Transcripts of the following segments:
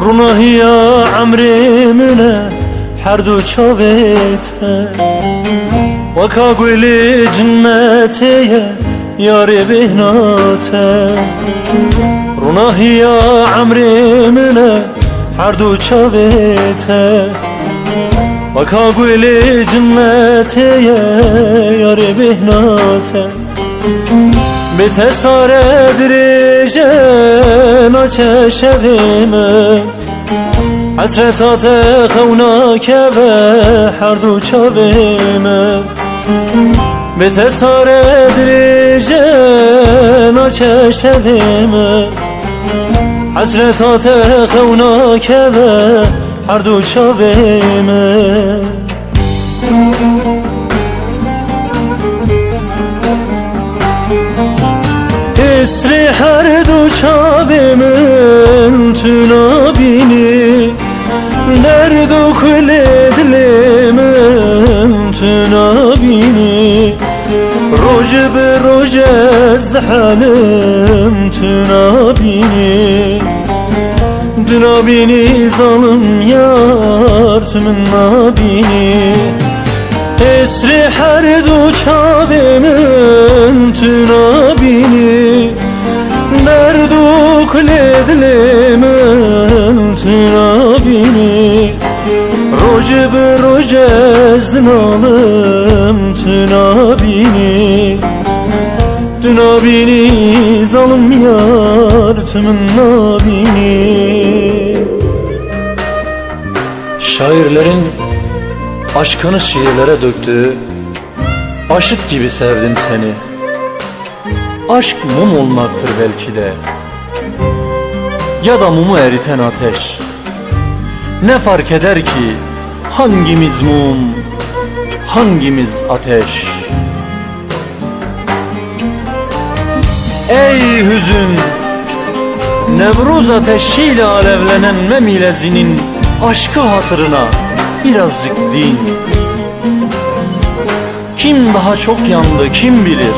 رونهيا عمري منه حردو چاويته وكا قولي جنتي ياري بهناته رونهيا عمري منه حردو چاويته وكا قولي جنتي ياري بهناته بتسار دريجه ناچه شويمه حسرتات خوناك به هر دو چاويمه بتسار دريجه ناچه شويمه حسرتات خوناك به هر دو چاويمه اسری هر دو چاویمن تو نبینی درد و کل دلمن تو نبینی روز به روز از حالم تو نبینی تو نبینی ظالم یار تو من نبینی اسری هر دو چاویمن تو نبینی درد و کل دلمن تو نبینی روز به روز از نالم تو نبینی تو نبینی ظالم یار تو من نبینی. Şairlerin aşkını şiirlere döktüğü, aşık gibi sevdim seni. Aşk mum olmaktır belki de, ya da mumu eriten ateş. Ne fark eder ki hangimiz mum, hangimiz ateş? Ey hüzün, Nevruz ateşiyle alevlenen Memilezinin aşkı hatırına birazcık din. Kim daha çok yandı kim bilir?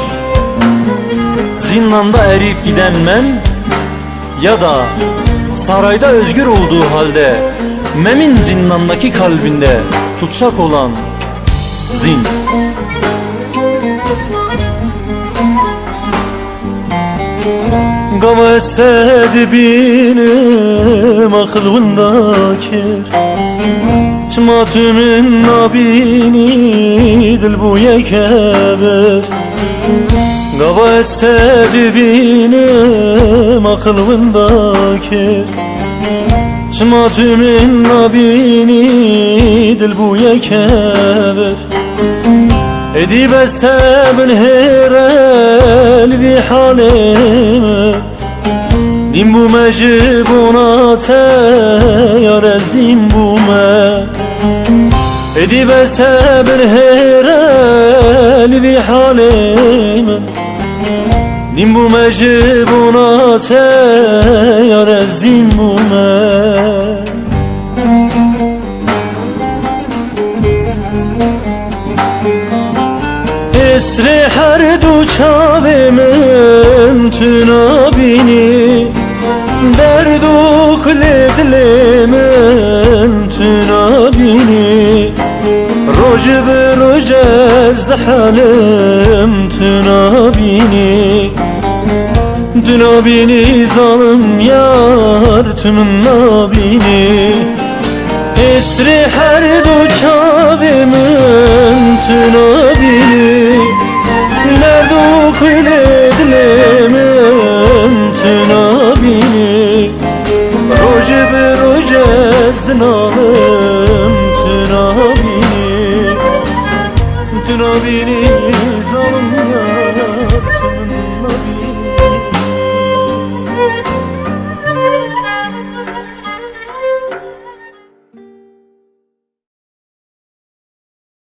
Zindanda eriyip giden men, ya da sarayda özgür olduğu halde Mem'in zindandaki kalbinde tutsak olan zin. Gava esedi benim akılındaki çıma tümün nabini dil bu yekeber. Gava esedi benim akılındaki çıma tümün nabini dil bu yekeber. Edip esebin herel bir halime din bu mecbunate yar ezdim bu me. Edip esebin herel bir halime din bu mecbunate yar ezdim bu me. اسری هر دو چاومن تنابینی درد و دلمن تنابینی روج به روج از حالم تنابینی تنابینی ظالم یار تمن نابینی اسری هر دو çavimin tünabini Nerede o kıyla dilimin tünabini Roje be roje zdinalım tünabini Tünabini zalim ya